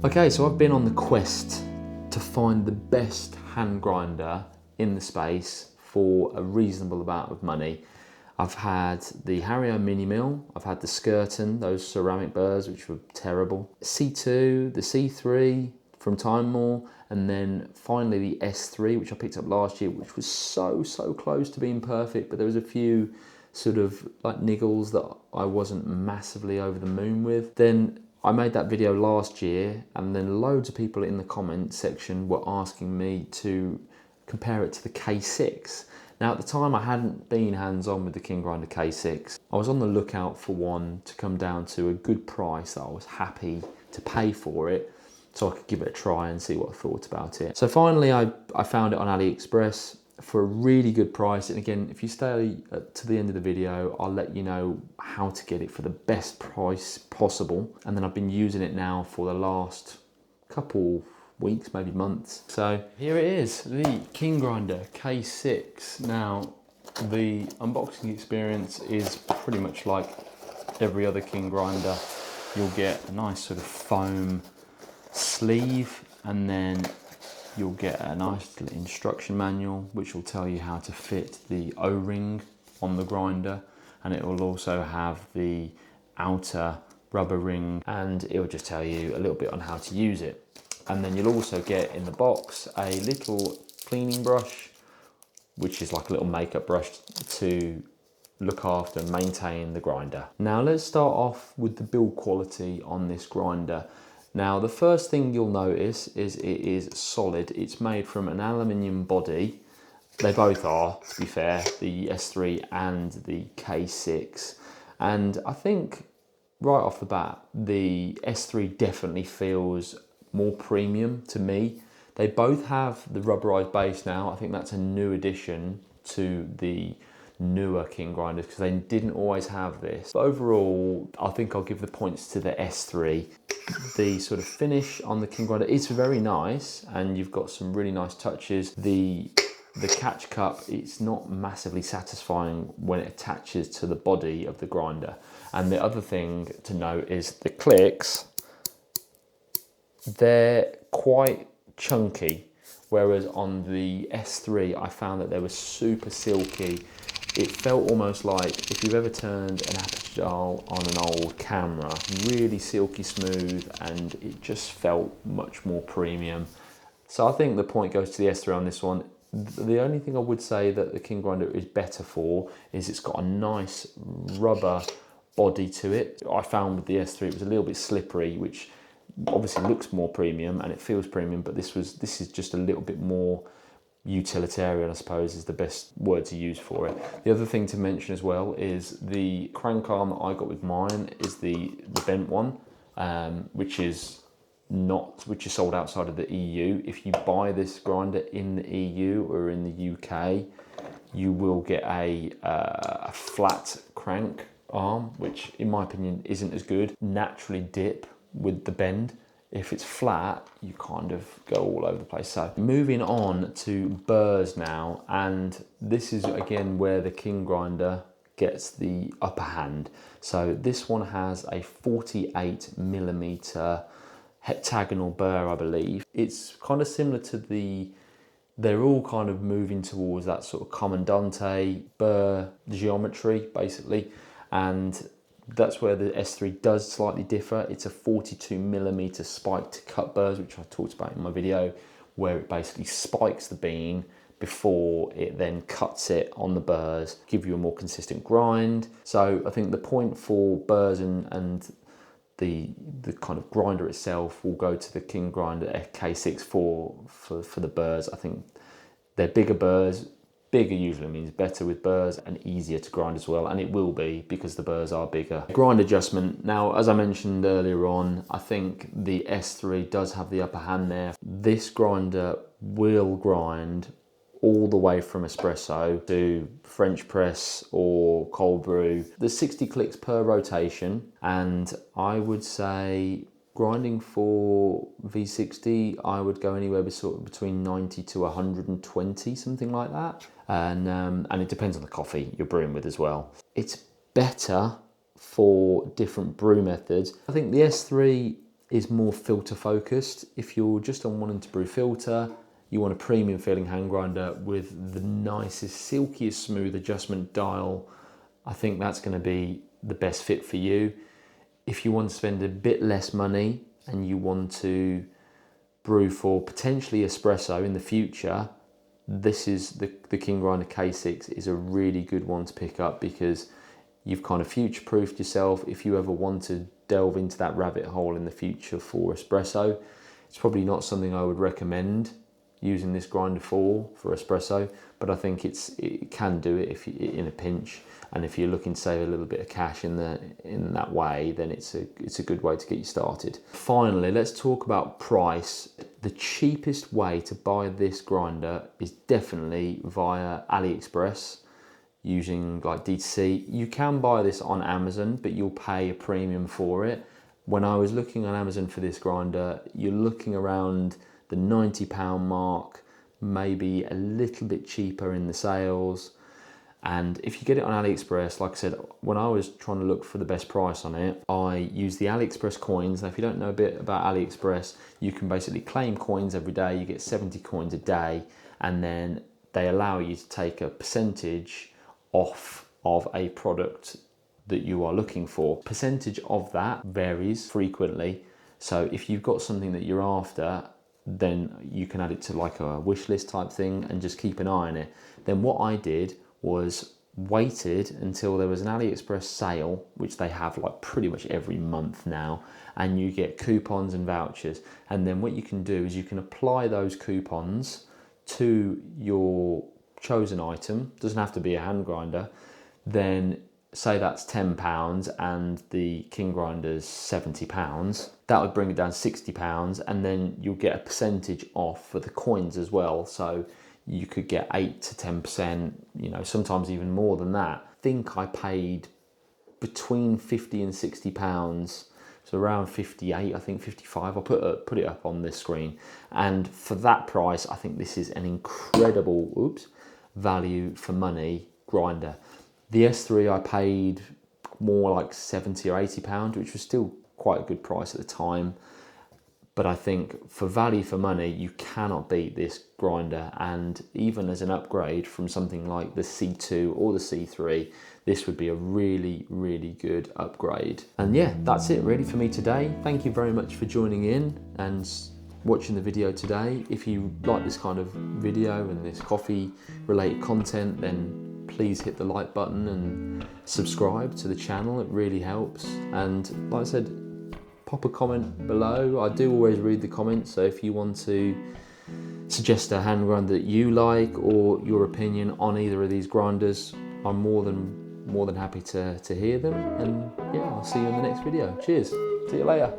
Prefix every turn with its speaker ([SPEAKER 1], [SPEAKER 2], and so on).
[SPEAKER 1] Okay, so I've been on the quest to find the best hand grinder in the space for a reasonable amount of money. I've had the Hario Mini Mill, I've had the Skirton, those ceramic burrs which were terrible, C2, the C3 from Timemore, and then finally the S3 which I picked up last year, which was so close to being perfect, but there was a few sort of like niggles that I wasn't massively over the moon with. Then I made that video last year and then loads of people in the comment section were asking me to compare it to the K6. Now at the time I hadn't been hands-on with the KINGrinder K6. I was on the lookout for one to come down to a good price that I was happy to pay for it, so I could give it a try and see what I thought about it. So finally I found it on AliExpress for a really good price, and again, if you stay to the end of the video, I'll let you know how to get it for the best price possible. And then I've been using it now for the last couple weeks, maybe months. So here it is, the KINGrinder K6. Now, the unboxing experience is pretty much like every other KINGrinder. You'll get a nice sort of foam sleeve, and then you'll get a nice little instruction manual which will tell you how to fit the O-ring on the grinder, and it will also have the outer rubber ring, and it will just tell you a little bit on how to use it. And then you'll also get in the box a little cleaning brush, which is like a little makeup brush to look after and maintain the grinder. Now let's start off with the build quality on this grinder. Now the first thing you'll notice is it is solid. It's made from an aluminium body. They both are, to be fair, the S3 and the K6. And I think right off the bat, the S3 definitely feels more premium to me. They both have the rubberized base now. I think that's a new addition to the newer KINGrinders because they didn't always have this. But overall, I think I'll give the points to the S3. The sort of finish on the KINGrinder is very nice, and you've got some really nice touches. The catch cup, it's not massively satisfying when it attaches to the body of the grinder. And the other thing to note is the clicks, they're quite chunky, whereas on the S3 I found that they were super silky. It felt almost like if you've ever turned an aperture dial on an old camera, really silky smooth, and it just felt much more premium. So I think the point goes to the S3 on this one. The only thing I would say that the KINGrinder is better for is it's got a nice rubber body to it. I found with the S3 it was a little bit slippery, which obviously looks more premium and it feels premium, but this is just a little bit more utilitarian, I suppose is the best word to use for it. The other thing to mention as well is the crank arm that I got with mine is the bent one, which is sold outside of the EU. If you buy this grinder in the EU or in the UK, you will get a flat crank arm, which in my opinion isn't as good. Naturally dip with the bend. If it's flat, you kind of go all over the place. So moving on to burrs now, and this is again where the KINGrinder gets the upper hand. So this one has a 48mm heptagonal burr, I believe. It's kind of similar to they're all kind of moving towards that sort of Commandante burr geometry, basically. And that's where the S3 does slightly differ. It's a 42mm spiked cut burrs, which I talked about in my video, where it basically spikes the bean before it then cuts it on the burrs, give you a more consistent grind. So I think the point for burrs and the kind of grinder itself will go to the KINGrinder K6 for the burrs. I think they're bigger burrs. Bigger usually means better with burrs and easier to grind as well, and it will be because the burrs are bigger. Grind adjustment. Now, as I mentioned earlier on, I think the S3 does have the upper hand there. This grinder will grind all the way from espresso to French press or cold brew. There's 60 clicks per rotation, and I would say grinding for V60, I would go anywhere between 90 to 120, something like that. And it depends on the coffee you're brewing with as well. It's better for different brew methods. I think the S3 is more filter focused. If you're just on wanting to brew filter, you want a premium feeling hand grinder with the nicest, silkiest, smooth adjustment dial, I think that's going to be the best fit for you. If you want to spend a bit less money and you want to brew for potentially espresso in the future, this is the KINGrinder K6 is a really good one to pick up, because you've kind of future-proofed yourself. If you ever want to delve into that rabbit hole in the future for espresso, it's probably not something I would recommend using this grinder for espresso, but I think it can do it if you, in a pinch, and if you're looking to save a little bit of cash in that way, then it's a good way to get you started. Finally, let's talk about price. The cheapest way to buy this grinder is definitely via AliExpress, using like D2C. You can buy this on Amazon, but you'll pay a premium for it. When I was looking on Amazon for this grinder, you're looking around the £90 mark, maybe a little bit cheaper in the sales. And if you get it on AliExpress, like I said, when I was trying to look for the best price on it, I used the AliExpress coins. Now, if you don't know a bit about AliExpress, you can basically claim coins every day. You get 70 coins a day, and then they allow you to take a percentage off of a product that you are looking for. Percentage of that varies frequently. So if you've got something that you're after, then you can add it to like a wish list type thing and just keep an eye on it. Then what I did was waited until there was an AliExpress sale, which they have like pretty much every month now, and you get coupons and vouchers. And then what you can do is you can apply those coupons to your chosen item. Doesn't have to be a hand grinder. Then say that's £10 and the KINGrinder's £70, that would bring it down £60, and then you'll get a percentage off for the coins as well. So you could get 8 to 10%, you know, sometimes even more than that. I think I paid between £50 and £60, so around 58, I think 55. I'll put it up on this screen. And for that price, I think this is an incredible value for money grinder. The S3 I paid more like £70 or £80, which was still quite a good price at the time. But I think for value for money, you cannot beat this grinder. And even as an upgrade from something like the C2 or the C3, this would be a really, really good upgrade. And yeah, that's it really for me today. Thank you very much for joining in and watching the video today. If you like this kind of video and this coffee related content, then please hit the like button and subscribe to the channel. It really helps. And like I said, pop a comment below. I do always read the comments, so if you want to suggest a hand grinder that you like or your opinion on either of these grinders, I'm more than happy to hear them. And yeah, I'll see you in the next video. Cheers. See you later.